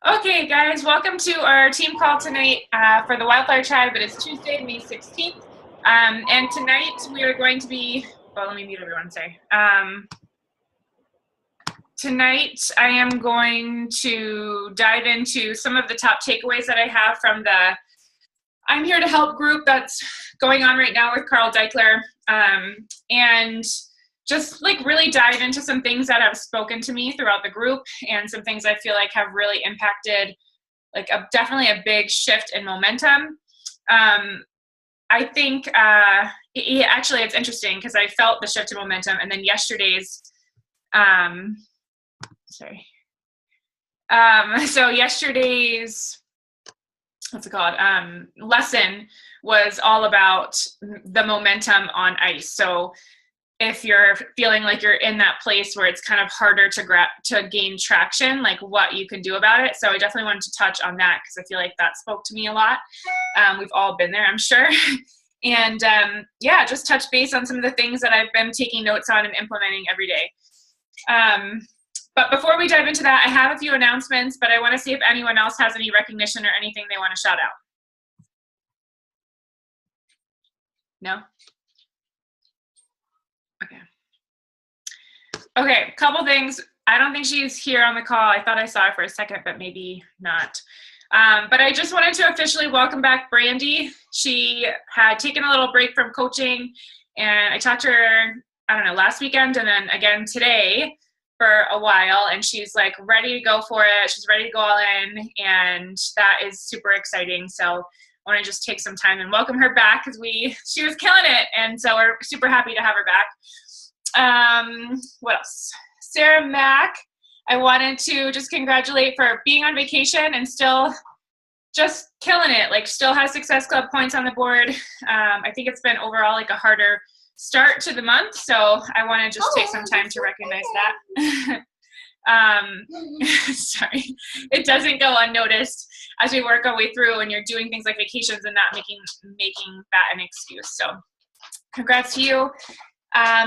Okay, guys, welcome to our team call tonight for the Wildflower Tribe. It is Tuesday, May 16th. And tonight we are going to be, well, let me mute everyone, sorry. Tonight I am going to dive into some of the top takeaways that I have from the I'm Here to Help group that's going on right now with Carl Deichler. And just like really dive into some things that have spoken to me throughout the group and some things I feel like have really impacted like definitely a big shift in momentum. I think actually it's interesting because I felt the shift in momentum, and then yesterday's so yesterday's what's it called lesson was all about the momentum on ice. So if you're feeling like you're in that place where it's kind of harder to gain traction, like what you can do about it. So I definitely wanted to touch on that because I feel like that spoke to me a lot. We've all been there, I'm sure. And yeah, just touch base on some of the things that I've been taking notes on and implementing every day. But before we dive into that, I have a few announcements, but I want to see if anyone else has any recognition or anything they want to shout out. No? Okay, couple things. I don't think she's here on the call. I thought I saw her for a second, but maybe not. But I just wanted to officially welcome back Brandy. She had taken a little break from coaching, and I talked to her, I don't know, last weekend and then again today for a while, and she's like ready to go for it. She's ready to go all in, and that is super exciting. So I want to just take some time and welcome her back because she was killing it, and so we're super happy to have her back. What else? Sarah Mack, I wanted to just congratulate for being on vacation and still just killing it, like still has Success Club points on the board. I think it's been overall like a harder start to the month, so I want to just take some time to recognize that. Sorry, it doesn't go unnoticed as we work our way through and you're doing things like vacations and not making that an excuse. So congrats to you.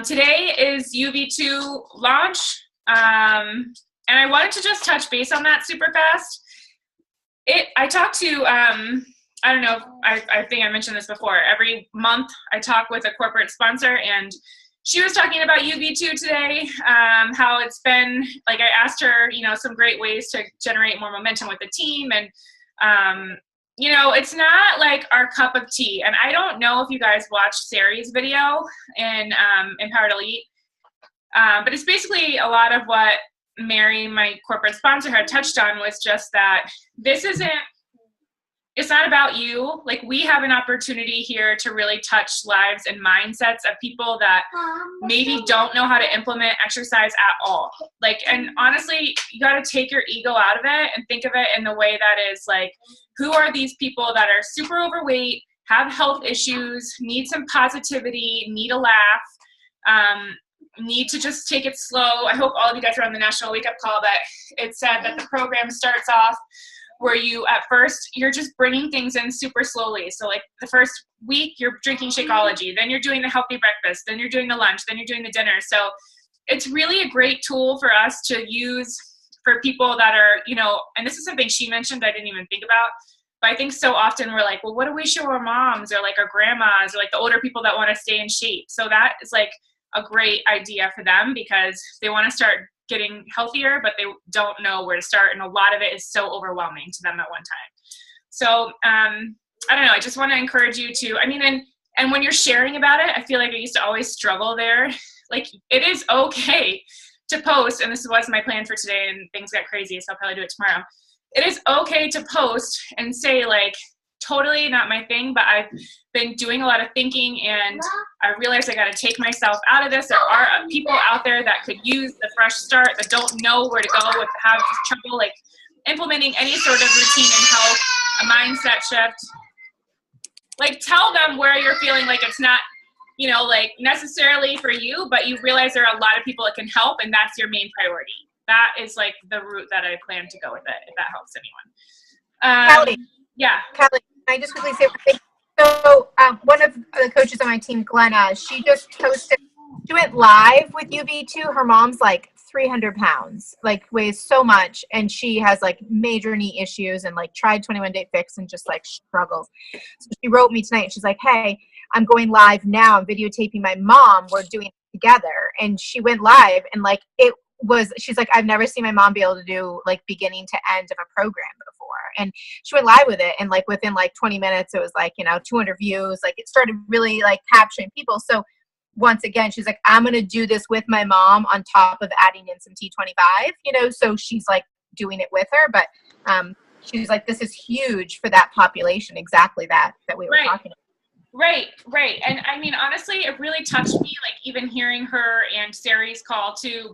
Today is UV2 launch, and I wanted to just touch base on that super fast. I talked to, I don't know, I think I mentioned this before. Every month I talk with a corporate sponsor, and she was talking about UV2 today, how it's been, like I asked her, some great ways to generate more momentum with the team, and it's not like our cup of tea. And I don't know if you guys watched Sari's video in Empowered Elite, but it's basically a lot of what Mary, my corporate sponsor, had touched on was just that it's not about you. Like, we have an opportunity here to really touch lives and mindsets of people that maybe don't know how to implement exercise at all. Like, and honestly, you got to take your ego out of it and think of it in the way that is like, who are these people that are super overweight, have health issues, need some positivity, need a laugh, need to just take it slow. I hope all of you guys are on the National Wake Up Call that it said that the program starts off where at first, you're just bringing things in super slowly. So like the first week, you're drinking Shakeology, then you're doing the healthy breakfast, then you're doing the lunch, then you're doing the dinner. So it's really a great tool for us to use for people that are, and this is something she mentioned I didn't even think about, but I think so often we're like, well, what do we show our moms or like our grandmas or like the older people that want to stay in shape? So that is like a great idea for them because they want to start getting healthier, but they don't know where to start. And a lot of it is so overwhelming to them at one time. So I don't know, I just want to encourage you to, and when you're sharing about it, I feel like I used to always struggle there. Like, it is okay to post, and this was my plan for today and things got crazy, so I'll probably do it tomorrow. It is okay to post and say like, totally not my thing, but I've been doing a lot of thinking and I realized I got to take myself out of this. There are people out there that could use the fresh start, that don't know where to go, have trouble like implementing any sort of routine in health, a mindset shift. Like, tell them where you're feeling like it's not, like necessarily for you, but you realize there are a lot of people that can help, and that's your main priority. That is like the route that I plan to go with it, if that helps anyone. Kelly. Yeah. Kelly, can I just quickly say one thing? So one of the coaches on my team, Glenna, she just posted, she went live with UV2. Her mom's like 300 pounds, like weighs so much. And she has like major knee issues and like tried 21 Day Fix and just like struggles. So she wrote me tonight. She's like, hey, I'm going live now. I'm videotaping my mom. We're doing it together. And she went live and like she's like, I've never seen my mom be able to do like beginning to end of a program before. And she went live with it. And like within like 20 minutes, it was like, 200 views. Like it started really like capturing people. So once again, she's like, I'm going to do this with my mom on top of adding in some T25, so she's like doing it with her. But she's like, this is huge for that population. Exactly that we were talking about. Right. And I mean, honestly, it really touched me, like even hearing her and Sari's call too,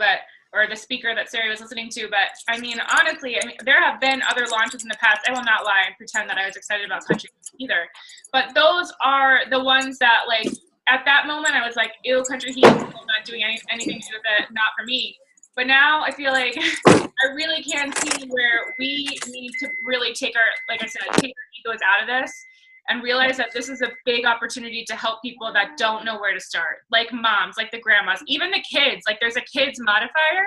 or the speaker that Sari was listening to. But I mean, honestly, there have been other launches in the past. I will not lie and pretend that I was excited about Country either. But those are the ones that like, at that moment, I was like, ew, Country Heat, I'm not doing anything to do with it, not for me. But now I feel like I really can see where we need to really take our egos out of this and realize that this is a big opportunity to help people that don't know where to start, like moms, like the grandmas, even the kids. Like there's a kids modifier.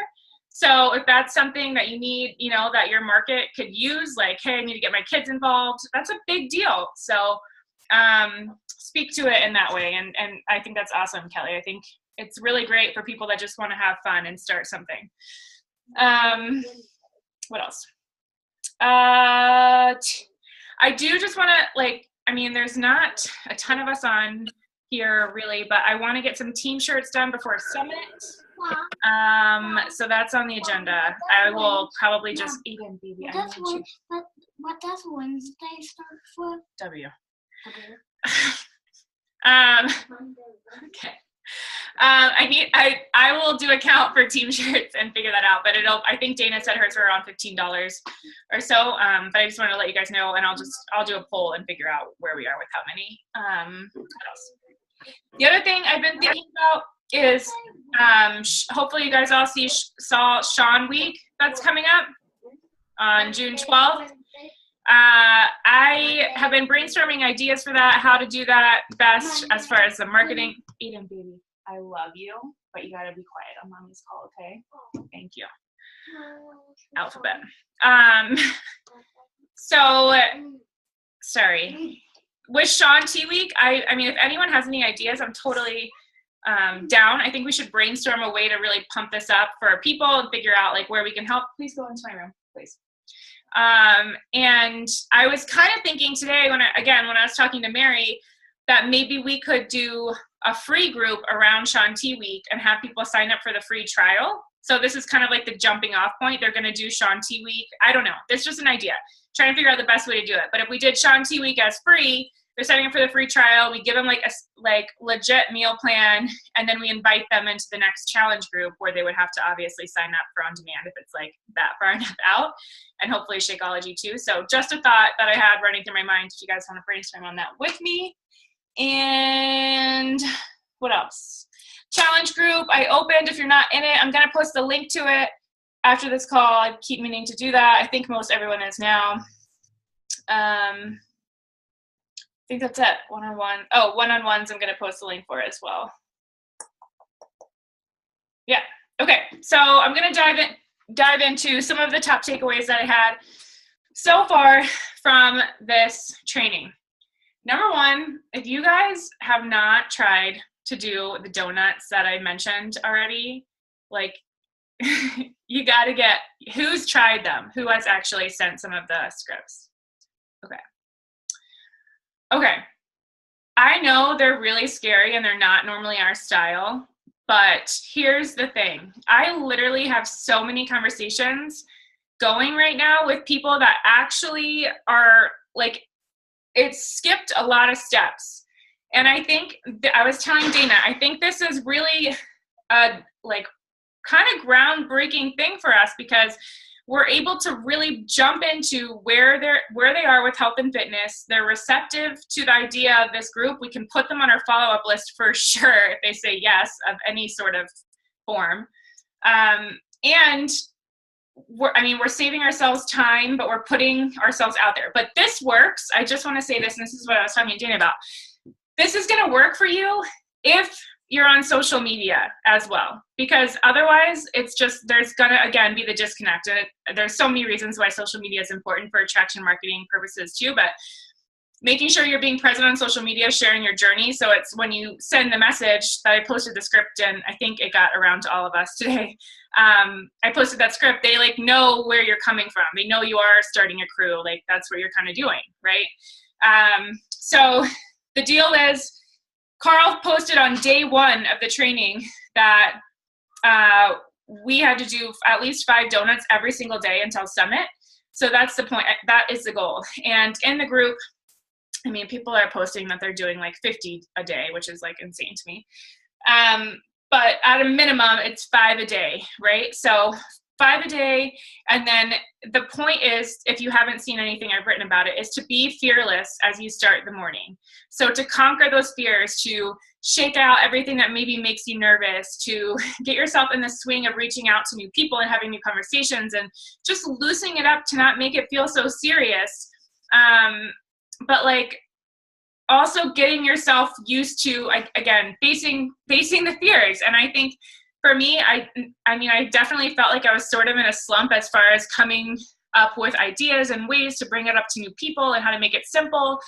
So if that's something that you need, that your market could use, like, hey, I need to get my kids involved, that's a big deal. So speak to it in that way. And I think that's awesome, Kelly. I think it's really great for people that just want to have fun and start something. What else? I do just want to there's not a ton of us on here really, but I want to get some team shirts done before Summit. So that's on the agenda. I will probably just eat in, baby. What does Wednesday start for? W. Okay. I will do a count for team shirts and figure that out, but I think Dana said hers were around $15 or so. But I just wanted to let you guys know, and I'll do a poll and figure out where we are with how many. What else? The other thing I've been thinking about is, hopefully you guys all saw Sean Week that's coming up on June 12th. I have been brainstorming ideas for that, how to do that best as far as the marketing. Aiden, baby, I love you, but you gotta be quiet on mommy's call, okay? Thank you. Alphabet. So, sorry. With Sean T Week, I mean, if anyone has any ideas, I'm totally down. I think we should brainstorm a way to really pump this up for people and figure out like where we can help. Please go into my room, please. And I was kind of thinking today when I was talking to Mary, that maybe we could do a free group around Sean T Week and have people sign up for the free trial. So this is kind of like the jumping off point. They're going to do Sean T Week. I don't know. It's just an idea. Trying to figure out the best way to do it. But if we did Sean T Week as free, they're signing up for the free trial. We give them like a legit meal plan, and then we invite them into the next challenge group where they would have to obviously sign up for on demand if it's like that far enough out, and hopefully Shakeology too. So just a thought that I had running through my mind. If you guys want to brainstorm on that with me. And what else? Challenge group I opened. If you're not in it, I'm going to post the link to it after this call. I keep meaning to do that. I think most everyone is now. I think that's it. One-on-one. Oh, one-on-ones I'm going to post the link for as well. Yeah. Okay. So I'm going to dive into some of the top takeaways that I had so far from this training. Number one, if you guys have not tried to do the donuts that I mentioned already, like you got to get, who's tried them? Who has actually sent some of the scripts? Okay. I know they're really scary and they're not normally our style, but here's the thing. I literally have so many conversations going right now with people that actually are like, it's skipped a lot of steps. And I think, I was telling Dana, I think this is really a like kind of groundbreaking thing for us because we're able to really jump into where they are with health and fitness. They're receptive to the idea of this group. We can put them on our follow-up list for sure if they say yes of any sort of form. And we're saving ourselves time, but we're putting ourselves out there. But this works. I just want to say this, and this is what I was talking to Dana about. This is going to work for you if you're on social media as well, because otherwise it's just, there's gonna again be the disconnect. And there's so many reasons why social media is important for attraction marketing purposes too, but making sure you're being present on social media, sharing your journey. So it's when you send the message that I posted the script, and I think it got around to all of us today. I posted that script. They like know where you're coming from. They know you are starting a crew. Like that's what you're kind of doing, right? So the deal is, Carl posted on day 1 of the training that we had to do at least 5 donuts every single day until summit. So that's the point. That is the goal. And in the group, I mean, people are posting that they're doing like 50 a day, which is like insane to me. But at a minimum, it's 5 a day, right? So 5 a day. And then the point is, if you haven't seen anything I've written about it, is to be fearless as you start the morning. So to conquer those fears, to shake out everything that maybe makes you nervous, to get yourself in the swing of reaching out to new people and having new conversations, and just loosening it up to not make it feel so serious. But like also getting yourself used to, again, facing the fears. And I think for me, I mean, I definitely felt like I was sort of in a slump as far as coming up with ideas and ways to bring it up to new people and how to make it simple.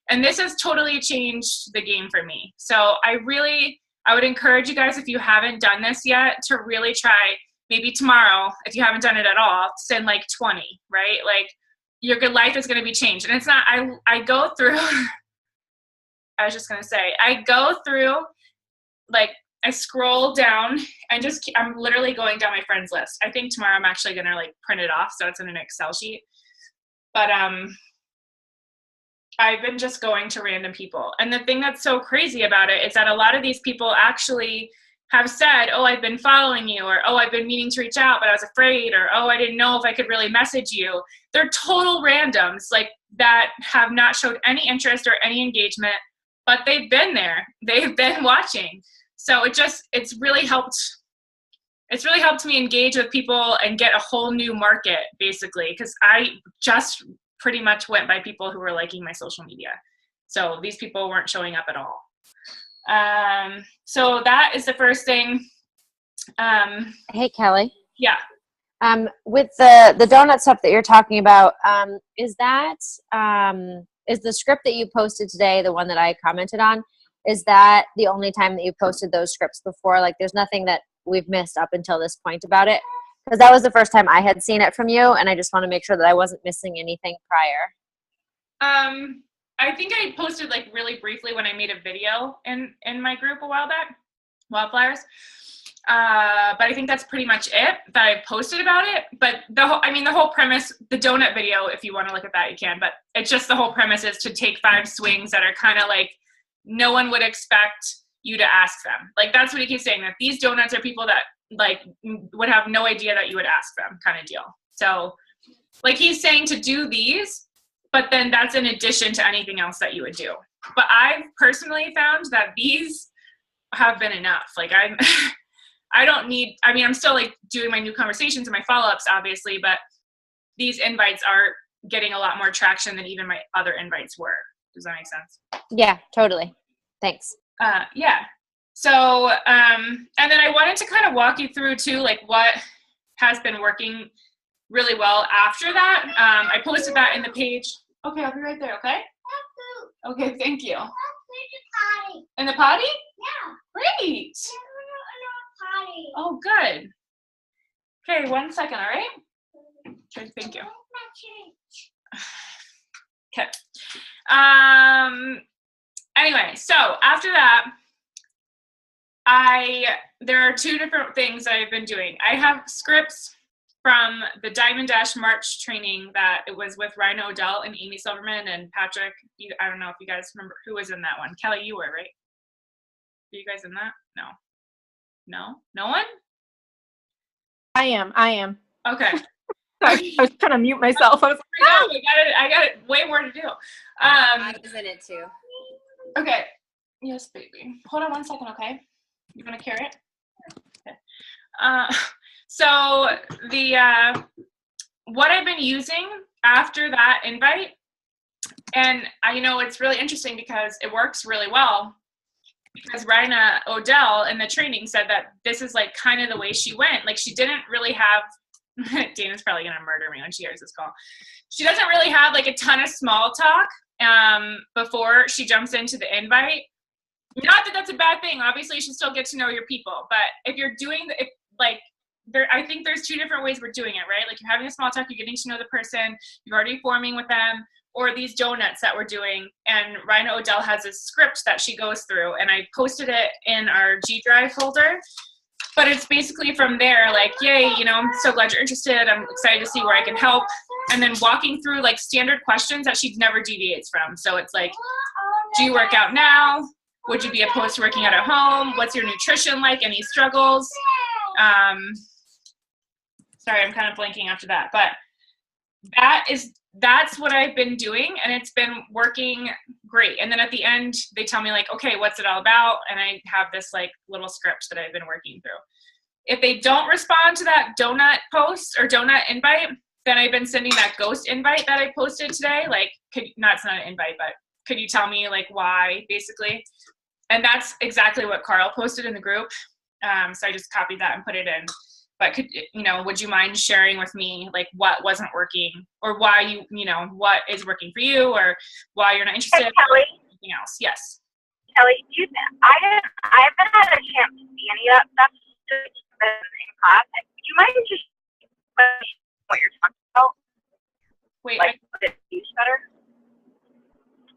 And this has totally changed the game for me. So I would encourage you guys, if you haven't done this yet, to really try maybe tomorrow, if you haven't done it at all, send like 20, right? Like your good life is going to be changed. And it's not, I go through, I was just going to say, I go through, like, I scroll down and I'm literally going down my friends list. I think tomorrow I'm actually going to like print it off so it's in an Excel sheet. But I've been just going to random people. And the thing that's so crazy about it is that a lot of these people actually have said, oh, I've been following you, or, oh, I've been meaning to reach out, but I was afraid, or, oh, I didn't know if I could really message you. They're total randoms, like, that have not showed any interest or any engagement, but they've been there. They've been watching. So it's really helped me engage with people and get a whole new market, basically, because I just pretty much went by people who were liking my social media. So these people weren't showing up at all. So that is the first thing. Hey, Kelly. Yeah. With the donut stuff that you're talking about, is the script that you posted today, the one that I commented on, is that the only time that you posted those scripts before? Like, there's nothing that we've missed up until this point about it? Because that was the first time I had seen it from you, and I just want to make sure that I wasn't missing anything prior. I think I posted like really briefly when I made a video in my group a while back, Wildflowers. But I think that's pretty much it that I posted about it. But the whole premise, the donut video, if you want to look at that, you can. But it's just the whole premise is to take 5 swings that are kind of like no one would expect you to ask them. Like, that's what he keeps saying, that these donuts are people that like would have no idea that you would ask them, kind of deal. So like he's saying to do these, but then that's in addition to anything else that you would do. But I've personally found that these have been enough. Like I'm still like doing my new conversations and my follow-ups, obviously, but these invites are getting a lot more traction than even my other invites were. Does that make sense? Yeah, totally. Thanks. Yeah. So, and then I wanted to kind of walk you through too, like what has been working really well after that. I posted that in the page. Okay, I'll be right there, okay? Okay, thank you. In the potty? Yeah. Great. Potty. Oh, good. Okay, 1 second, all right? Okay, thank you. Okay. Anyway, so after that, there are 2 different things I've been doing. I have scripts from the Diamond Dash March training that it was with Ryan O'Dell and Amy Silverman and Patrick. I don't know if you guys remember who was in that one. Kelly, you were, right? Were you guys in that? No? No one? I am. Okay. I was trying to mute myself. I was like, I got it way more to do. I was in it too. Okay. Yes, baby. Hold on 1 second, okay? You want to carry it? Okay. So what I've been using after that invite, and I know it's really interesting because it works really well. because Rina Odell in the training said that this is like kind of the way she went. Like she didn't really have, Dana's probably going to murder me when she hears this call. She doesn't really have like a ton of small talk before she jumps into the invite. Not that that's a bad thing. Obviously you should still get to know your people, but if you're doing I think there's two different ways we're doing it, right? Like you're having a small talk, you're getting to know the person, you're already forming with them, or these donuts that we're doing. And Rina Odell has a script that she goes through, and I posted it in our G Drive folder. But it's basically from there, like, yay, I'm so glad you're interested. I'm excited to see where I can help. And then walking through like standard questions that she never deviates from. So it's like, do you work out now? Would you be opposed to working out at home? What's your nutrition like? Any struggles? Sorry, I'm kind of blanking after that, but that's what I've been doing, and it's been working great. And then at the end, they tell me like, okay, what's it all about? And I have this like little script that I've been working through. If they don't respond to that donut post or donut invite, then I've been sending that ghost invite that I posted today. Like, it's not an invite, but could you tell me like why, basically? And that's exactly what Carl posted in the group. So I just copied that and put it in. But would you mind sharing with me like what wasn't working, or why what is working for you, or why you're not interested, hey, Kelly, or anything else? Yes. Kelly, I haven't had a chance to see any of that stuff in class. Do you mind just what you're talking about? Wait, like, would it use better?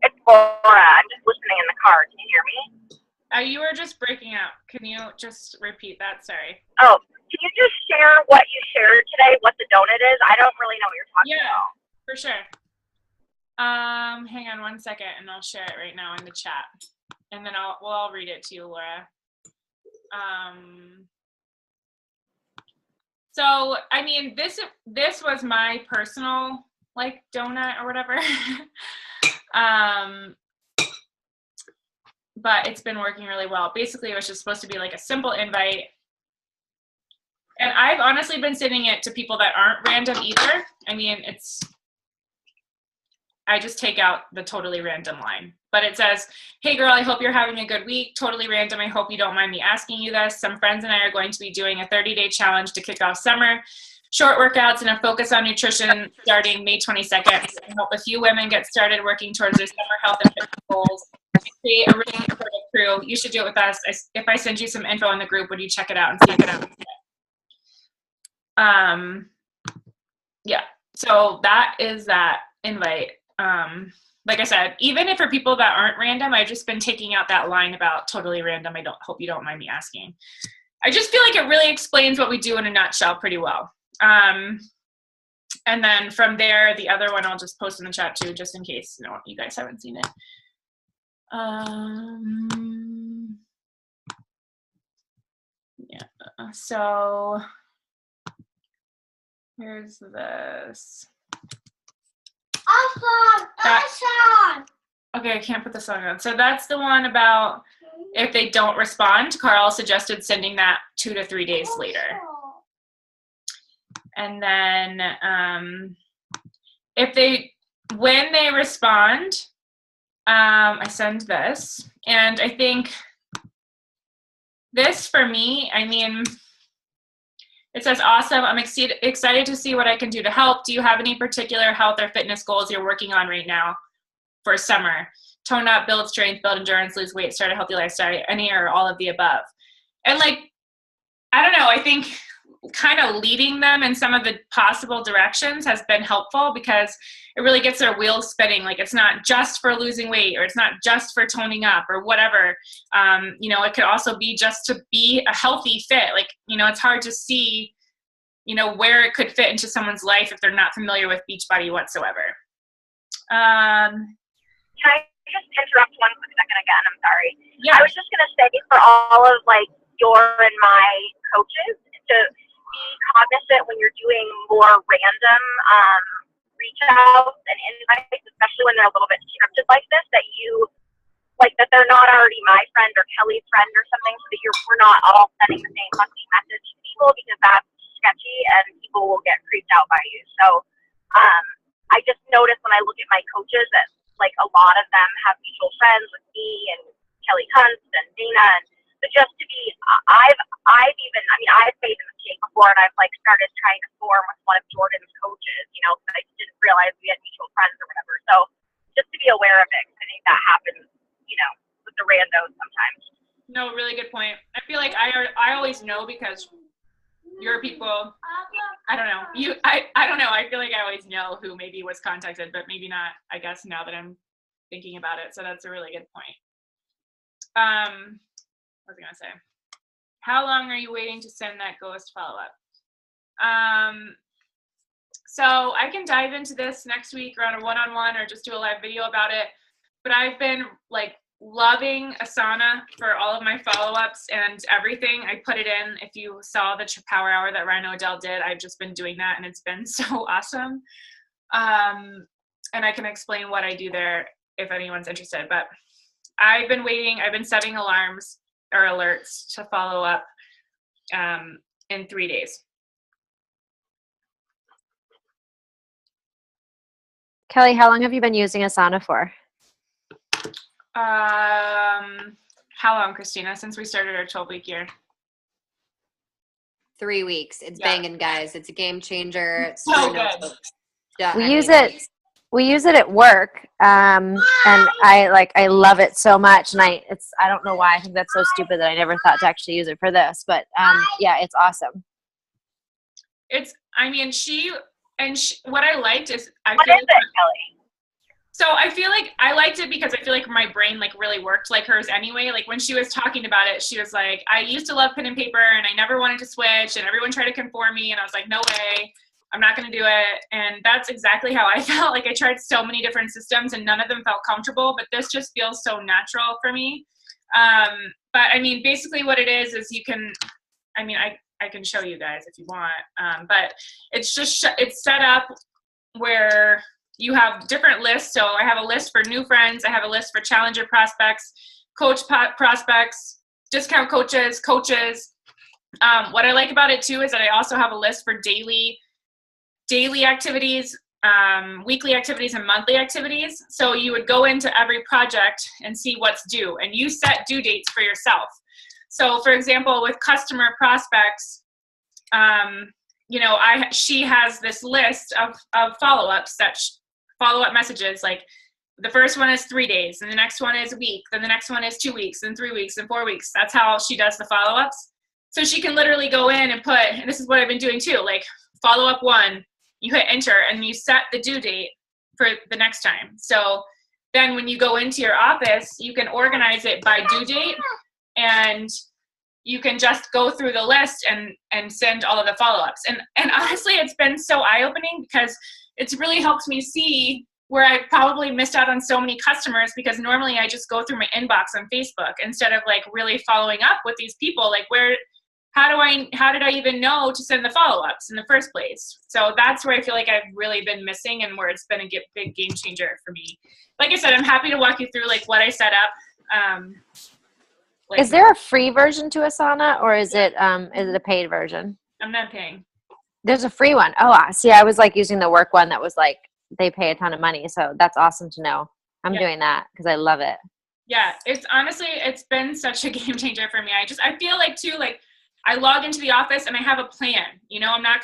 It's Laura. I'm just listening in the car. Can you hear me? You were just breaking up. Can you just repeat that? Sorry. Oh, can you just share what you shared today, what the donut is? I don't really know what you're talking about. For sure. Hang on one second, and I'll share it right now in the chat. And then I'll read it to you, Laura. So, I mean, this was my personal, like, donut or whatever. But it's been working really well. Basically, it was just supposed to be like a simple invite. And I've honestly been sending it to people that aren't random either. I mean, I just take out the totally random line. But it says, hey girl, I hope you're having a good week. Totally random. I hope you don't mind me asking you this. Some friends and I are going to be doing a 30-day challenge to kick off summer. Short workouts and a focus on nutrition starting May 22nd. I help a few women get started working towards their summer health and fitness goals. Create a really supportive crew. You should do it with us. If I send you some info in the group, would you check it out and see if it out? Yeah. So that is that invite. Like I said, even if for people that aren't random, I've just been taking out that line about totally random. I hope you don't mind me asking. I just feel like it really explains what we do in a nutshell pretty well. And then from there, the other one I'll just post in the chat too, just in case you guys haven't seen it. Yeah, so here's this. Awesome! Okay, I can't put the song on. So that's the one about if they don't respond. Carl suggested sending that 2 to 3 days later. And then when they respond, I send this. And I think this for me, I mean, it says, awesome, I'm excited to see what I can do to help. Do you have any particular health or fitness goals you're working on right now for summer? Tone up, build strength, build endurance, lose weight, start a healthy lifestyle, any or all of the above. And like, I don't know, I think kind of leading them in some of the possible directions has been helpful because it really gets their wheels spinning. Like it's not just for losing weight or it's not just for toning up or whatever. It could also be just to be a healthy fit. Like, it's hard to see, where it could fit into someone's life if they're not familiar with Beachbody whatsoever. Can I just interrupt one quick second again? I'm sorry. Yeah. I was just going to say for all of your and my coaches to be cognizant when you're doing more random reach outs and invites, especially when they're a little bit scripted like this, that that they're not already my friend or Kelly's friend or something, so that we're not all sending the same fucking message to people, because that's sketchy and people will get creeped out by you. So I just noticed when I look at my coaches that a lot of them have mutual friends with me and Kelly Kuntz and Dana, and but just to be, I've made the mistake before, and I've like started trying to form with one of Jordan's coaches, you know, because I didn't realize we had mutual friends or whatever. So just to be aware of it, 'cause I think that happens, you know, with the randos sometimes. No, really good point. I feel like I always know because your people, I don't know. I don't know. I feel like I always know who maybe was contacted, but maybe not, I guess, now that I'm thinking about it. So that's a really good point. What was I going to say? How long are you waiting to send that ghost follow-up? So I can dive into this next week or on a one-on-one or just do a live video about it. But I've been like loving Asana for all of my follow-ups and everything. I put it in. If you saw the Power Hour that Ryan O'Dell did, I've just been doing that and it's been so awesome. And I can explain what I do there if anyone's interested. But I've been waiting. I've been setting alarms or alerts to follow up in 3 days. Kelly, how long have you been using Asana for? How long, Christina? Since we started our 12-week year. 3 weeks. It's Yeah. banging, guys. It's a game changer. It's So good. Yeah, We use it at work, and I love it so much. And I don't know why. I think that's so stupid that I never thought to actually use it for this. But yeah, it's awesome. What I liked is What is it, Kelly? So I feel like I liked it because I feel like my brain like really worked like hers anyway. Like when she was talking about it, she was like, I used to love pen and paper and I never wanted to switch and everyone tried to conform me. And I was like, no way, I'm not going to do it. And that's exactly how I felt. Like I tried so many different systems and none of them felt comfortable, but this just feels so natural for me. But I mean, basically what it is you can, I can show you guys if you want. But it's just, it's set up where you have different lists. So I have a list for new friends. I have a list for challenger prospects, coach prospects, discount coaches. What I like about it too is that I also have a list for daily activities, weekly activities, and monthly activities. So you would go into every project and see what's due, and you set due dates for yourself. So for example, with customer prospects, she has this list of follow-ups follow-up messages. Like the first one is 3 days, and the next one is a week, then the next one is 2 weeks, and 3 weeks, and 4 weeks. That's how she does the follow-ups. So she can literally go in and put, and this is what I've been doing too, like follow-up 1, you hit enter, and you set the due date for the next time. So then when you go into your office, you can organize it by due date, and you can just go through the list and send all of the follow-ups. And honestly, it's been so eye-opening because it's really helped me see where I probably missed out on so many customers, because normally I just go through my inbox on Facebook instead of like really following up with these people. Like how did I even know to send the follow-ups in the first place? So that's where I feel like I've really been missing and where it's been a big game changer for me. Like I said, I'm happy to walk you through like what I set up. Is there a free version to Asana, or is it a paid version? I'm not paying. There's a free one. Oh, see, I was like using the work one that was like they pay a ton of money. So that's awesome to know. I'm doing that because I love it. Yeah, it's been such a game changer for me. I feel like too, like I log into the office and I have a plan. You know, I'm not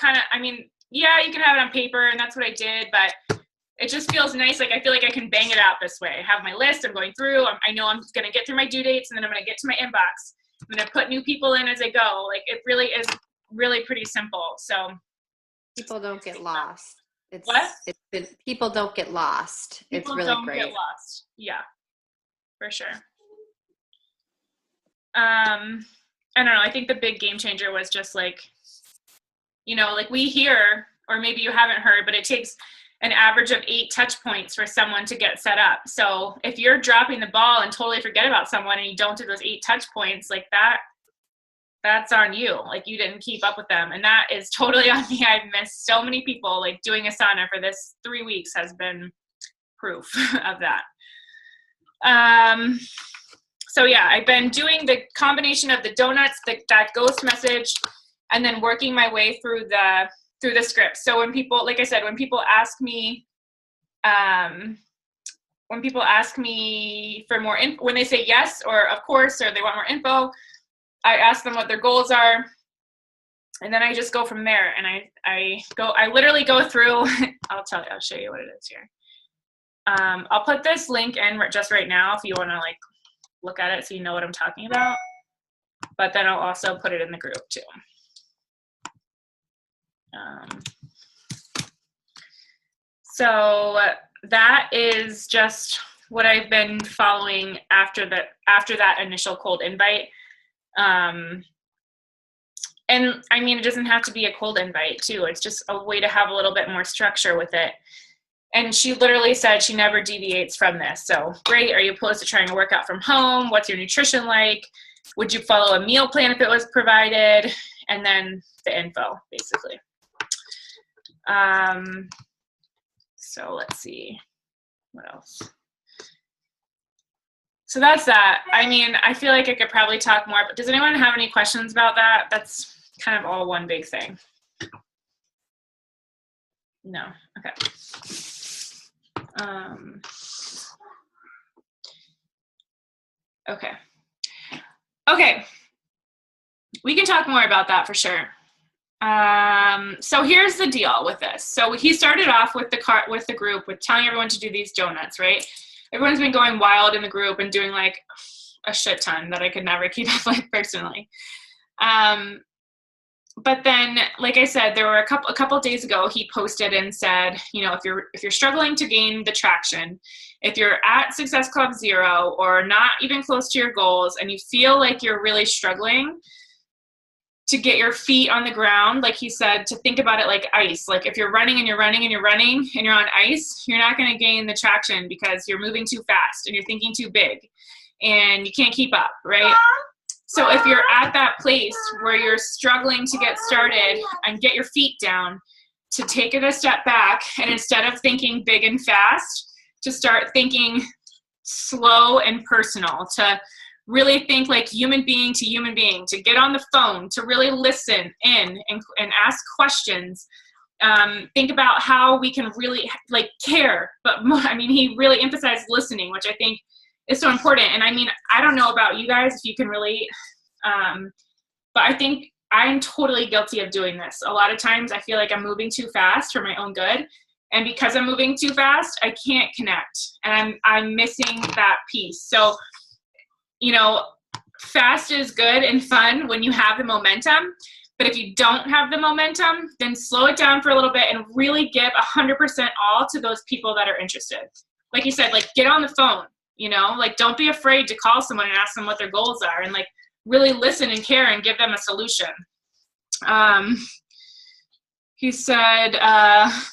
yeah, you can have it on paper and that's what I did, but it just feels nice. Like I feel like I can bang it out this way. I have my list. I'm going through. I know I'm going to get through my due dates, and then I'm going to get to my inbox. I'm going to put new people in as I go. Like it really is really pretty simple. So people don't get lost. People don't get lost. It's really don't great. Get lost. Yeah, for sure. I don't know. I think the big game changer was just like, you know, like we hear, or maybe you haven't heard, but it takes an average of 8 touch points for someone to get set up. So if you're dropping the ball and totally forget about someone and you don't do those 8 touch points, like that's on you. Like you didn't keep up with them. And that is totally on me. I've missed so many people. Like doing Asana for this 3 weeks has been proof of that. So yeah, I've been doing the combination of the donuts, that ghost message, and then working my way through the script. So when people, like I said, when people ask me, when people ask me for more info, when they say yes or of course, or they want more info, I ask them what their goals are. And then I just go from there. And I literally go through, I'll show you what it is here. I'll put this link in just right now if you want to like look at it so you know what I'm talking about. But then I'll also put it in the group too. So that is just what I've been following after that initial cold invite. And I mean, it doesn't have to be a cold invite too. It's just a way to have a little bit more structure with it. And she literally said she never deviates from this. So great. Are you opposed to trying to work out from home? What's your nutrition like? Would you follow a meal plan if it was provided? And then the info, basically. So let's see. What else? So that's that. I mean, I feel like I could probably talk more, but does anyone have any questions about that? That's kind of all one big thing. No. Okay. Okay. We can talk more about that for sure. So here's the deal with this. So he started off with the group with telling everyone to do these donuts, right? Everyone's been going wild in the group and doing like a shit ton that I could never keep up with personally. But then, like I said, there were a couple days ago, he posted and said, you know, if you're struggling to gain the traction, if you're at Success Club 0 or not even close to your goals, and you feel like you're really struggling to get your feet on the ground, like he said, to think about it like ice. Like if you're running and you're running and you're running and you're on ice, you're not going to gain the traction because you're moving too fast and you're thinking too big and you can't keep up, right? So if you're at that place where you're struggling to get started and get your feet down, to take it a step back, and instead of thinking big and fast, to start thinking slow and personal, to really think like human being to human being, to get on the phone, to really listen in and ask questions. Think about how we can really like care, but more, I mean, he really emphasized listening, which I think is so important. And I mean, I don't know about you guys if you can relate, but I think I'm totally guilty of doing this. A lot of times I feel like I'm moving too fast for my own good. And because I'm moving too fast, I can't connect, and I'm missing that piece. So, you know, fast is good and fun when you have the momentum, but if you don't have the momentum, then slow it down for a little bit and really give 100% all to those people that are interested. Like you said, like get on the phone, you know, like don't be afraid to call someone and ask them what their goals are, and like really listen and care and give them a solution. He said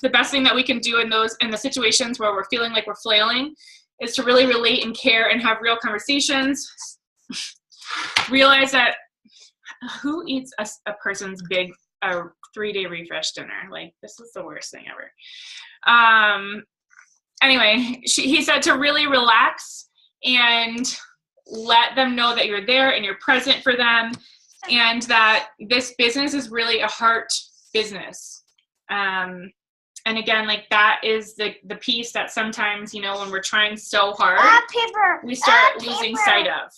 the best thing that we can do in the situations where we're feeling like we're flailing is to really relate and care and have real conversations. Realize that who eats a person's big 3-day refresh dinner? Like, this is the worst thing ever. Anyway, he said to really relax and let them know that you're there and you're present for them, and that this business is really a heart business. And again, like that is the piece that sometimes, you know, when we're trying so hard, we start losing sight of.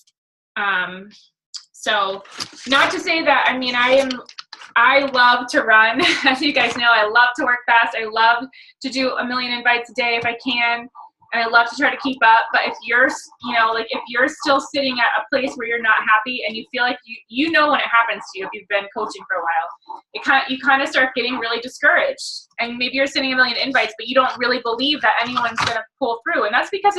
So not to say that, I mean, I love to run. As you guys know, I love to work fast. I love to do 1 million invites a day if I can. And I love to try to keep up. But if you're, you know, like if you're still sitting at a place where you're not happy and you feel like you know when it happens to you, if you've been coaching for a while, you kind of start getting really discouraged. And maybe you're sending 1 million invites, but you don't really believe that anyone's going to pull through. And that's because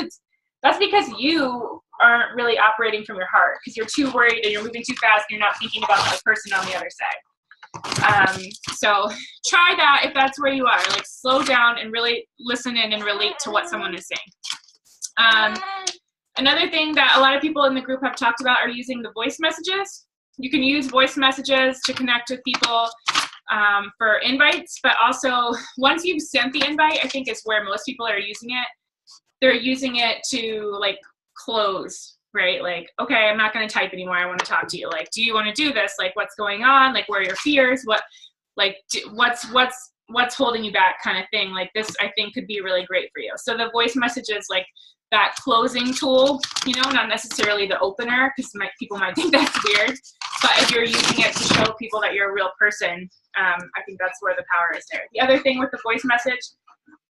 you aren't really operating from your heart, because you're too worried and you're moving too fast and you're not thinking about the person on the other side. So try that if that's where you are. Like slow down and really listen in and relate to what someone is saying. Another thing that a lot of people in the group have talked about are using the voice messages. You can use voice messages to connect with people for invites, but also once you've sent the invite, I think is where most people are using it. They're using it to like close, right? Like, okay, I'm not going to type anymore. I want to talk to you. Like, do you want to do this? Like, what's going on? Like, where are your fears? What's holding you back kind of thing. Like this, I think could be really great for you. So the voice messages, like that closing tool, you know, not necessarily the opener, because people might think that's weird, but if you're using it to show people that you're a real person, I think that's where the power is there. The other thing with the voice message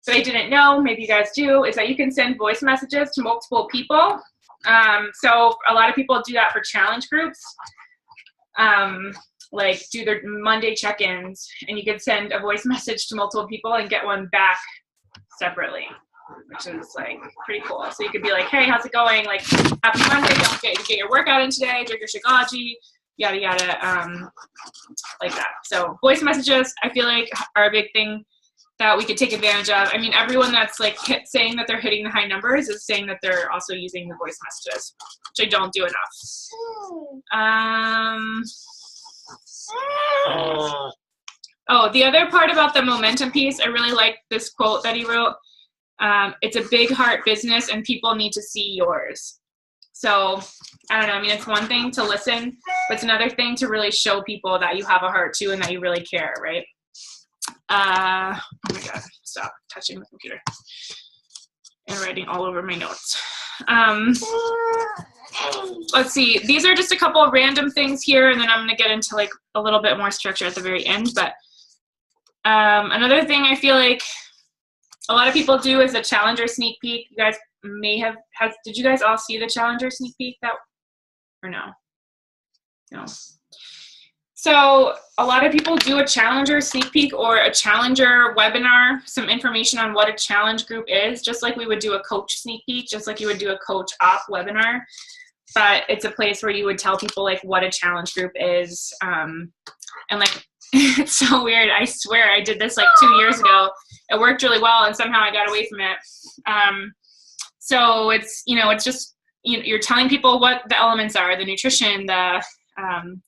that I didn't know, maybe you guys do, is that you can send voice messages to multiple people. So a lot of people do that for challenge groups, like do their Monday check-ins, and you could send a voice message to multiple people and get one back separately, which is like pretty cool. So you could be like, hey, how's it going? Like, happy Monday, don't get your workout in today, drink your Shakeology, yada, yada, like that. So voice messages, I feel like, are a big thing that we could take advantage of. I mean, everyone that's like saying that they're hitting the high numbers is saying that they're also using the voice messages, which I don't do enough. Oh, the other part about the momentum piece, I really like this quote that he wrote. It's a big heart business and people need to see yours. So, I don't know, I mean, it's one thing to listen, but it's another thing to really show people that you have a heart too and that you really care, right? Oh my God, stop touching the computer and writing all over my notes. Let's see, these are just a couple of random things here, and then I'm gonna get into like a little bit more structure at the very end, but another thing I feel like a lot of people do is a challenger sneak peek. You guys may have, did you guys all see the challenger sneak peek or no? No. So a lot of people do a challenger sneak peek or a challenger webinar, some information on what a challenge group is, just like we would do a coach sneak peek, just like you would do a coach op webinar. But it's a place where you would tell people like what a challenge group is. And like, it's so weird. I swear I did this like 2 years ago. It worked really well and somehow I got away from it. So it's, you know, it's just, you know, you're telling people what the elements are, the nutrition, the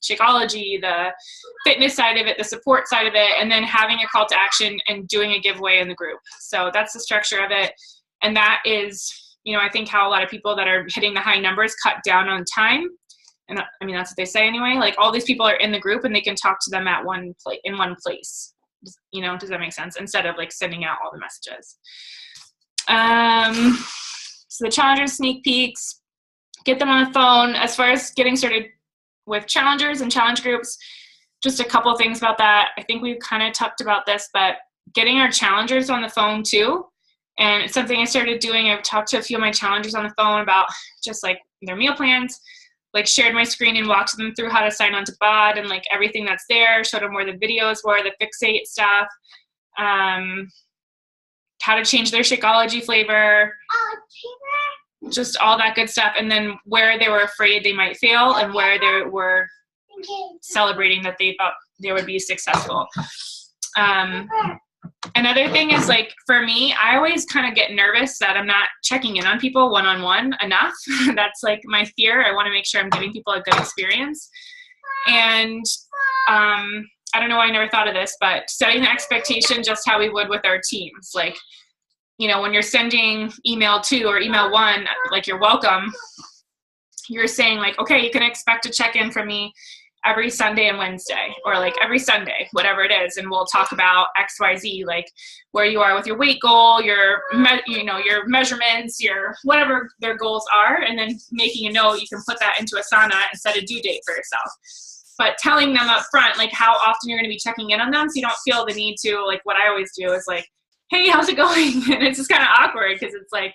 Shakeology, the fitness side of it, the support side of it, and then having a call to action and doing a giveaway in the group. So that's the structure of it. And that is, you know, I think how a lot of people that are hitting the high numbers cut down on time. And I mean, that's what they say anyway. Like all these people are in the group and they can talk to them at in one place. You know, does that make sense? Instead of like sending out all the messages. So the challengers sneak peeks, get them on the phone. As far as getting started with challengers and challenge groups, just a couple things about that. I think we've kind of talked about this, but getting our challengers on the phone too. And it's something I started doing. I've talked to a few of my challengers on the phone about just like their meal plans, like shared my screen and walked them through how to sign on to BOD and like everything that's there, showed them where the videos were, the Fixate stuff, how to change their Shakeology flavor, just all that good stuff. And then where they were afraid they might fail and where they were celebrating that they thought they would be successful. Another thing is like, for me, I always kind of get nervous that I'm not checking in on people one-on-one enough. That's like my fear. I want to make sure I'm giving people a good experience. And I don't know why I never thought of this, but setting the expectation just how we would with our teams. Like, you know, when you're sending email 2 or email 1, like you're welcome, you're saying like, okay, you can expect a check-in from me every Sunday and Wednesday, or like every Sunday, whatever it is, and we'll talk about XYZ, like where you are with your weight goal, your your measurements, your whatever their goals are, and then making a note, you can put that into Asana and set a due date for yourself. But telling them up front, like how often you're going to be checking in on them, so you don't feel the need to, like what I always do is like, hey, how's it going? And it's just kind of awkward because it's like,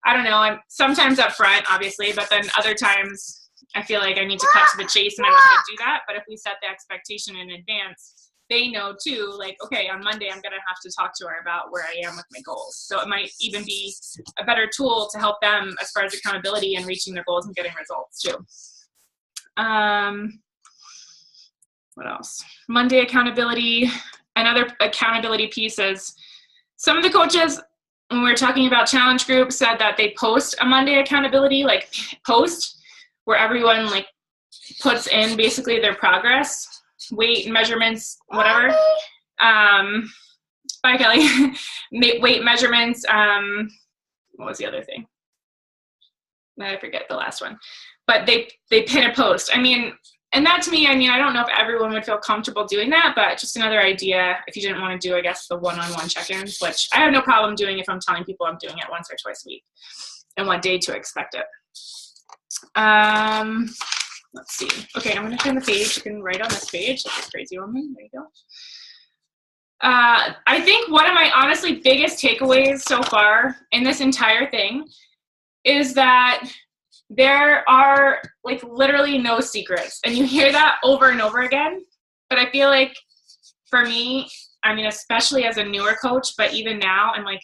I don't know, I'm sometimes up front, obviously, but then other times I feel like I need to cut to the chase and I'm not going to do that. But if we set the expectation in advance, they know too, like, okay, on Monday I'm going to have to talk to her about where I am with my goals. So it might even be a better tool to help them as far as accountability and reaching their goals and getting results too. What else? Monday accountability. Another accountability piece is some of the coaches, when we were talking about challenge groups, said that they post a Monday accountability, like post, where everyone like puts in basically their progress, weight, measurements, whatever. Bye, Kelly. Weight measurements. What was the other thing? I forget the last one. But they pin a post. I mean, and that to me, I mean, I don't know if everyone would feel comfortable doing that, but just another idea if you didn't want to do, I guess, the one-on-one check-ins, which I have no problem doing if I'm telling people I'm doing it once or twice a week. and what day to expect it. Let's see. Okay, I'm going to turn the page. You can write on this page, like a crazy woman. There you go. I think one of my honestly biggest takeaways so far in this entire thing is that there are like literally no secrets, and you hear that over and over again. But I feel like for me, I mean, especially as a newer coach, but even now, I'm like,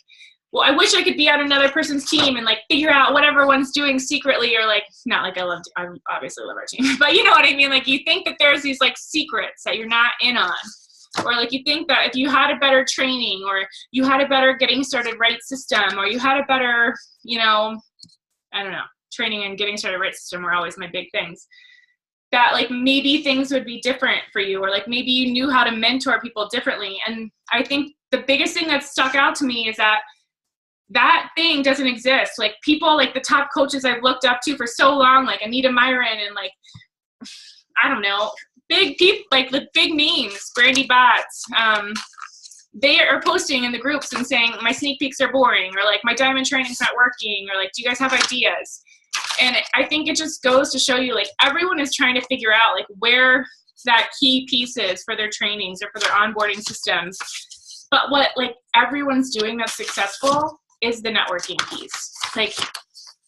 well, I wish I could be on another person's team and like figure out what everyone's doing secretly, or like, not like I obviously love our team, but you know what I mean? Like you think that there's these like secrets that you're not in on, or like you think that if you had a better training, or you had a better getting started right system, or you had a better, you know, I don't know, training and getting started right system were always my big things, that like maybe things would be different for you, or like maybe you knew how to mentor people differently. And I think the biggest thing that stuck out to me is that that thing doesn't exist. Like people, like the top coaches I've looked up to for so long, like Anita Myron and like, I don't know, big people, like the big names, Brandy Batts, they are posting in the groups and saying, my sneak peeks are boring, or like my diamond training's not working, or like, do you guys have ideas? And I think it just goes to show you, like, everyone is trying to figure out like where that key piece is for their trainings or for their onboarding systems. But what like everyone's doing that's successful is the networking piece. Like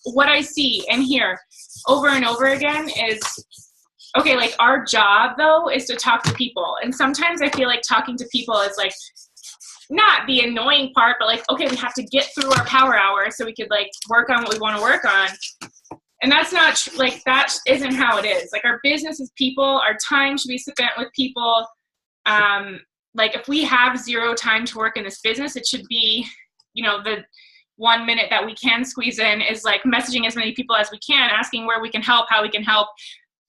what I see and hear over and over again is, okay, like our job though is to talk to people. And sometimes I feel like talking to people is like not the annoying part, but like, okay, we have to get through our power hour so we could like work on what we want to work on. And that's not like, that isn't how it is. Like our business is people, our time should be spent with people. Like if we have zero time to work in this business, it should be, you know, the 1 minute that we can squeeze in is like messaging as many people as we can, asking where we can help, how we can help,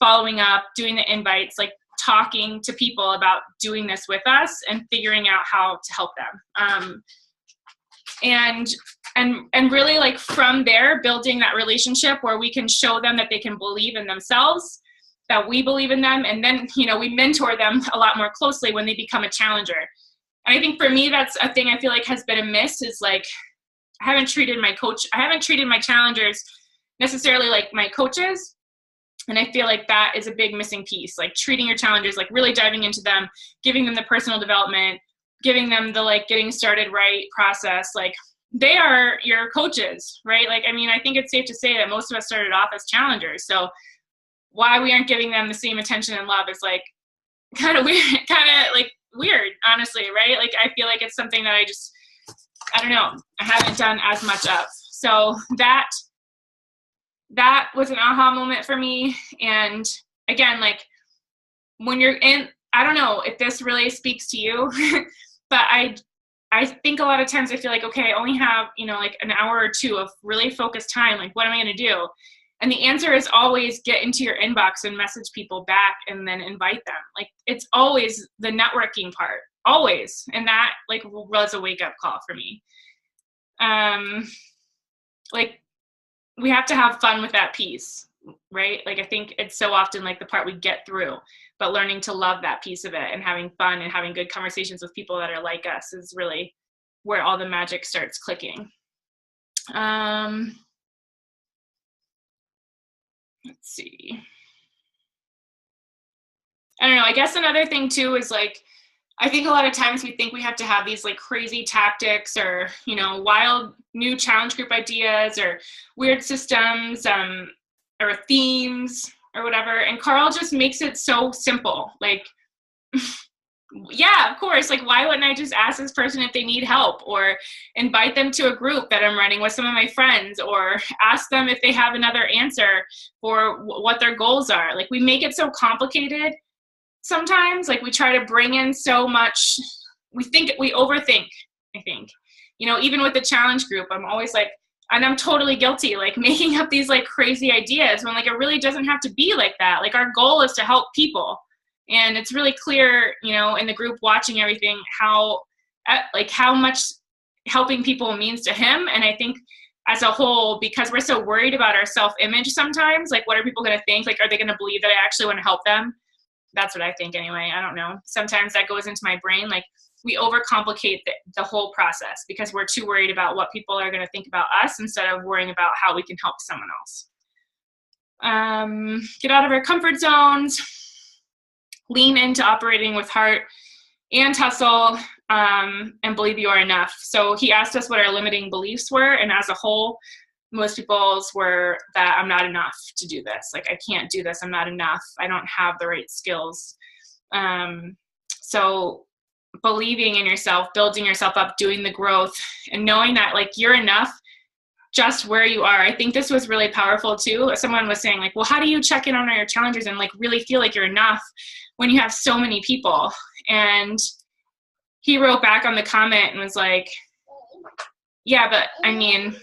following up, doing the invites, like talking to people about doing this with us and figuring out how to help them. And really like from there, building that relationship where we can show them that they can believe in themselves, that we believe in them. And then, you know, we mentor them a lot more closely when they become a challenger. And I think for me, that's a thing I feel like has been a miss, is like, I haven't treated my challengers necessarily like my coaches. And I feel like that is a big missing piece, like treating your challengers, like really diving into them, giving them the personal development, giving them the like getting started right process. Like they are your coaches, right? Like, I mean, I think it's safe to say that most of us started off as challengers. So why we aren't giving them the same attention and love is like kind of weird, honestly, right? Like, I feel like it's something that I don't know, I haven't done as much of. So that was an aha moment for me. And again, like when you're in, I don't know if this really speaks to you, but I think a lot of times I feel like, okay, I only have, you know, like an hour or two of really focused time. Like, what am I going to do? And the answer is always get into your inbox and message people back and then invite them. Like, it's always the networking part, always. And that like was a wake up call for me. Like, we have to have fun with that piece, right? Like, I think it's so often like the part we get through, but learning to love that piece of it and having fun and having good conversations with people that are like us is really where all the magic starts clicking. Let's see. I don't know. I guess another thing too is like, I think a lot of times we think we have to have these like crazy tactics or, you know, wild new challenge group ideas or weird systems or themes or whatever. And Carl just makes it so simple. Like, yeah, of course. Like, why wouldn't I just ask this person if they need help, or invite them to a group that I'm running with some of my friends, or ask them if they have another answer for what their goals are. Like, we make it so complicated sometimes. Like, we try to bring in so much, we overthink, I think. You know, even with the challenge group, I'm always like, and I'm totally guilty, like making up these like crazy ideas when like it really doesn't have to be like that. Like, our goal is to help people. And it's really clear, you know, in the group watching everything, how much helping people means to him. And I think as a whole, because we're so worried about our self-image sometimes, like, what are people going to think? Like, are they going to believe that I actually want to help them? That's what I think anyway. I don't know. Sometimes that goes into my brain. Like, we overcomplicate the whole process because we're too worried about what people are going to think about us instead of worrying about how we can help someone else. Get out of our comfort zones, lean into operating with heart and hustle, and believe you are enough. So he asked us what our limiting beliefs were, and as a whole, most people's were that I'm not enough to do this. Like, I can't do this. I'm not enough. I don't have the right skills. So believing in yourself, building yourself up, doing the growth, and knowing that like you're enough just where you are. I think this was really powerful too. Someone was saying like, well, how do you check in on your challenges and like really feel like you're enough when you have so many people? And he wrote back on the comment and was like, yeah, but I mean,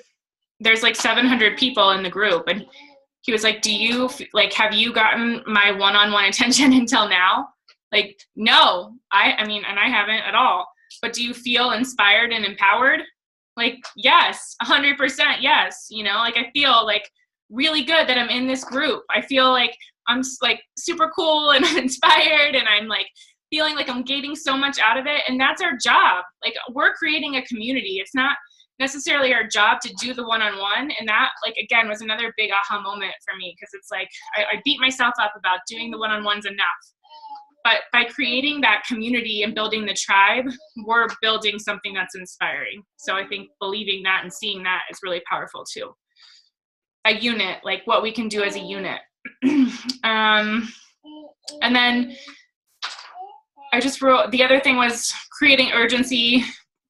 there's like 700 people in the group. And he was like, have you gotten my one-on-one attention until now? Like, no, I mean, and I haven't at all. But do you feel inspired and empowered? Like, yes, 100% yes. You know, like I feel like really good that I'm in this group. I feel like I'm like super cool and I'm inspired and I'm like feeling like I'm getting so much out of it. And that's our job. Like, we're creating a community. It's not necessarily our job to do the one-on-one. And that, like, again, was another big aha moment for me, because it's like I beat myself up about doing the one-on-ones enough. But by creating that community and building the tribe, we're building something that's inspiring. So I think believing that and seeing that is really powerful too. A unit, like what we can do as a unit. And then I just wrote, the other thing was creating urgency,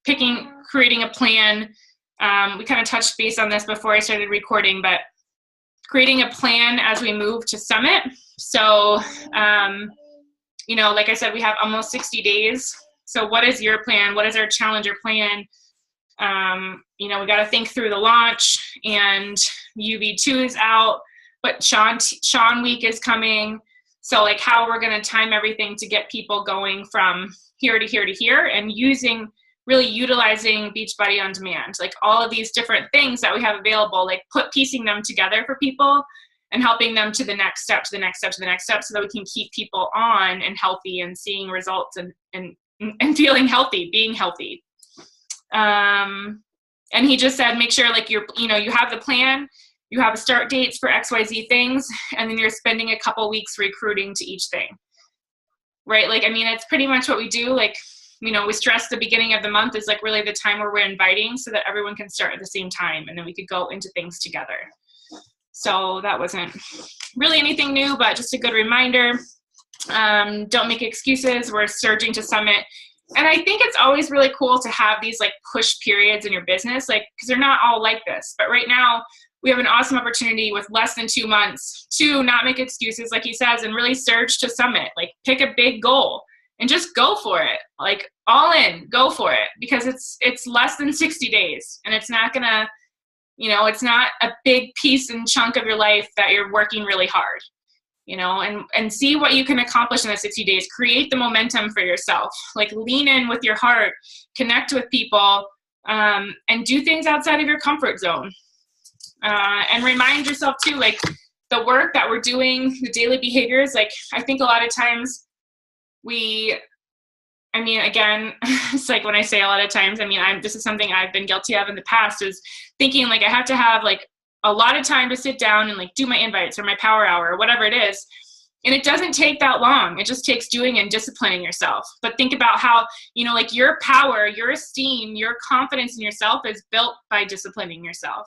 creating a plan. We kind of touched base on this before I started recording, but creating a plan as we move to Summit. So, you know, like I said, we have almost 60 days. So what is your plan? What is our challenger plan? You know, we got to think through the launch, and UV2 is out, but Sean Week is coming. So like how we're going to time everything to get people going from here to here to here, and really utilizing Beachbody On Demand, like all of these different things that we have available, like piecing them together for people and helping them to the next step, to the next step, to the next step, so that we can keep people on and healthy and seeing results and feeling healthy, being healthy. And he just said, make sure like you have the plan, you have start dates for XYZ things, and then you're spending a couple weeks recruiting to each thing, right? Like, I mean, it's pretty much what we do. Like, you know, we stress the beginning of the month is like really the time where we're inviting, so that everyone can start at the same time, and then we could go into things together. So that wasn't really anything new, but just a good reminder. Don't make excuses. We're surging to Summit. And I think it's always really cool to have these like push periods in your business, like, because they're not all like this. But right now we have an awesome opportunity with less than 2 months to not make excuses, like he says, and really surge to Summit. Like, pick a big goal and just go for it. Like, all in, go for it, because it's less than 60 days, and it's not gonna, you know, it's not a big piece and chunk of your life that you're working really hard, you know, and see what you can accomplish in the 60 days. Create the momentum for yourself. Like, lean in with your heart, connect with people, and do things outside of your comfort zone. And remind yourself too, like, the work that we're doing, the daily behaviors, like, I think a lot of times again, it's like when I say a lot of times, this is something I've been guilty of in the past, is thinking like I have to have like a lot of time to sit down and like do my invites or my power hour or whatever it is. And it doesn't take that long. It just takes doing and disciplining yourself. But think about how, you know, like your power, your esteem, your confidence in yourself is built by disciplining yourself.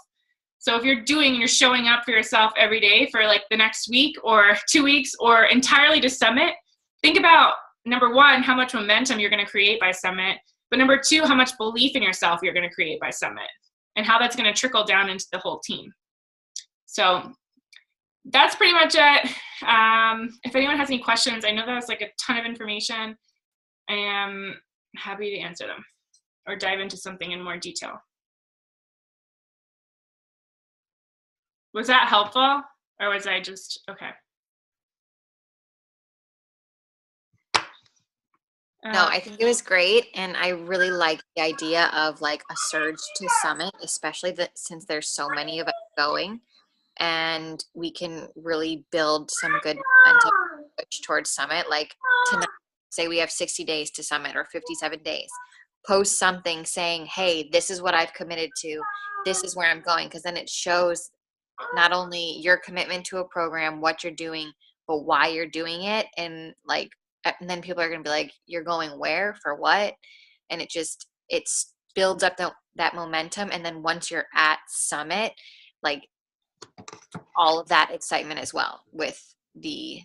So if you're showing up for yourself every day for like the next week or 2 weeks or entirely to Summit, think about, number one, how much momentum you're going to create by Summit, but number two, how much belief in yourself you're going to create by Summit, and how that's going to trickle down into the whole team. So that's pretty much it. If anyone has any questions, I know that was like a ton of information. I am happy to answer them or dive into something in more detail. Was that helpful, or was I just, okay? No, I think it was great, and I really like the idea of like a surge to Summit, especially since there's so many of us going, and we can really build some good momentum push towards Summit. Like, tonight say we have 60 days to summit or 57 days. Post something saying, hey, this is what I've committed to. This is where I'm going. Because then it shows not only your commitment to a program, what you're doing, but why you're doing it. And like, and then people are going to be like, you're going where, for what? And it builds up that momentum. And then once you're at summit, like all of that excitement as well with the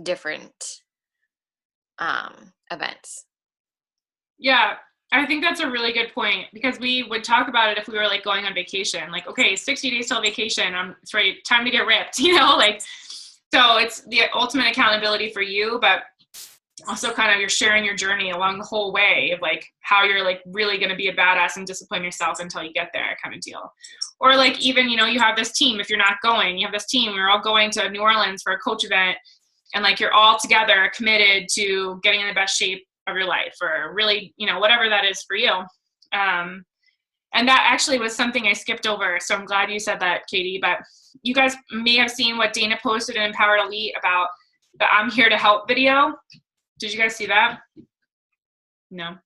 different events. Yeah, I think that's a really good point, because we would talk about it if we were like going on vacation, like, okay, 60 days till vacation, it's ready, time to get ripped, you know, like, so it's the ultimate accountability for you, but also kind of you're sharing your journey along the whole way of like how you're like really going to be a badass and discipline yourself until you get there kind of deal. Or like even, you know, you have this team, if you're not going, you have this team, we're all going to New Orleans for a coach event, and like you're all together committed to getting in the best shape of your life, or really, you know, whatever that is for you. And that actually was something I skipped over, so I'm glad you said that, Katie. But you guys may have seen what Dana posted in Empowered Elite about the I'm Here to Help video. Did you guys see that? No.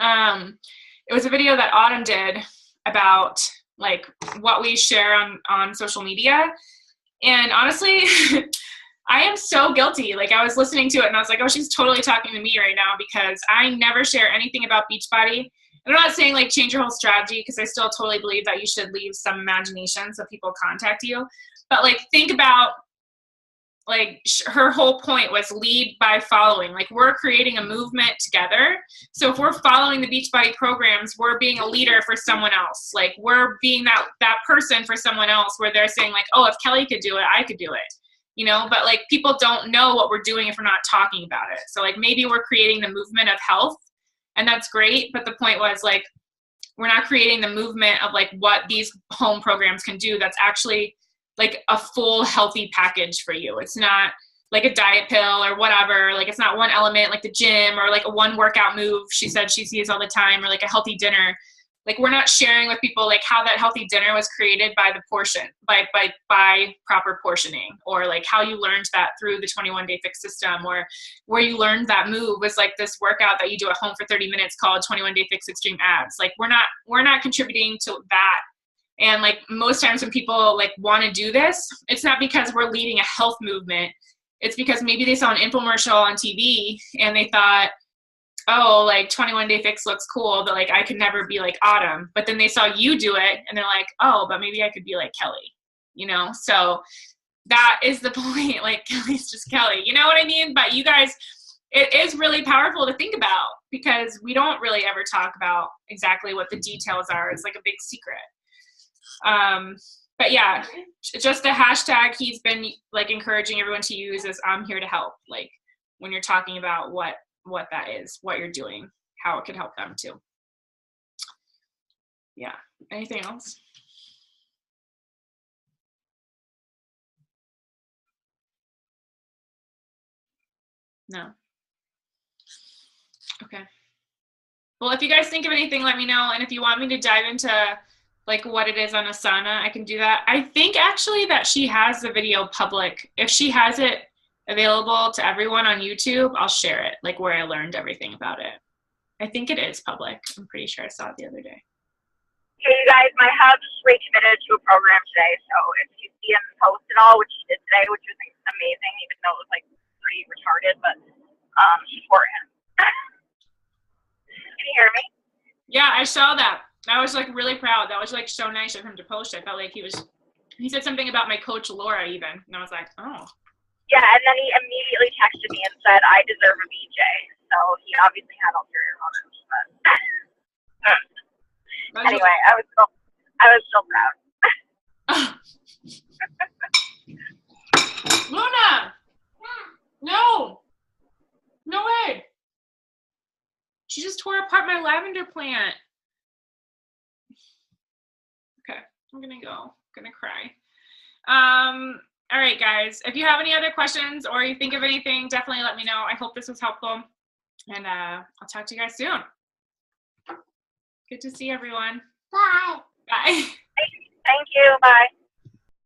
It was a video that Autumn did about like what we share on social media. And honestly, I am so guilty. Like I was listening to it and I was like, oh, she's totally talking to me right now, because I never share anything about Beachbody. And I'm not saying like change your whole strategy, because I still totally believe that you should leave some imagination so people contact you. But like think about, like her whole point was lead by following. Like we're creating a movement together. So if we're following the Beachbody programs, we're being a leader for someone else. Like we're being that person for someone else, where they're saying like, oh, if Kelly could do it, I could do it. You know, but like people don't know what we're doing if we're not talking about it. So like maybe we're creating the movement of health, and that's great. But the point was like, we're not creating the movement of like what these home programs can do. That's actually like a full healthy package for you. It's not like a diet pill or whatever. Like it's not one element like the gym or like a one workout move she said she sees all the time, or like a healthy dinner. Like we're not sharing with people like how that healthy dinner was created by the portion, by proper portioning, or like how you learned that through the 21-day fix system, or where you learned that move was like this workout that you do at home for 30 minutes called 21-day fix extreme abs. Like we're not contributing to that. And like most times when people like want to do this, it's not because we're leading a health movement. It's because maybe they saw an infomercial on TV and they thought, oh, like 21-day fix looks cool, but like I could never be like Autumn. But then they saw you do it and they're like, oh, but maybe I could be like Kelly, you know? So that is the point. Like Kelly's just Kelly, you know what I mean? But you guys, it is really powerful to think about, because we don't really ever talk about exactly what the details are. It's like a big secret. But yeah, just the hashtag he's been like encouraging everyone to use is I'm here to help. Like when you're talking about what that is, what you're doing, how it could help them too. Yeah. Anything else? No. Okay. Well, if you guys think of anything, let me know. And if you want me to dive into like what it is on Asana, I can do that. I think actually that she has the video public. If she has it available to everyone on YouTube, I'll share it, like where I learned everything about it. I think it is public. I'm pretty sure I saw it the other day. Hey, you guys, my hub's recommitted to a program today, so if you see him post and all, which he did today, which was amazing, even though it was like pretty retarded, but support him. Can you hear me? Yeah, I saw that. I was like really proud. That was like so nice of him to post. I felt like he said something about my coach Laura even, and I was like, oh. Yeah, and then he immediately texted me and said, I deserve a BJ. So he obviously had ulterior motives, but anyway, I was so proud. Luna! No! No way! She just tore apart my lavender plant. Okay, I'm gonna cry. All right, guys, if you have any other questions or you think of anything, definitely let me know. I hope this was helpful, and I'll talk to you guys soon. Good to see everyone. Bye. Bye. Thank you. Bye.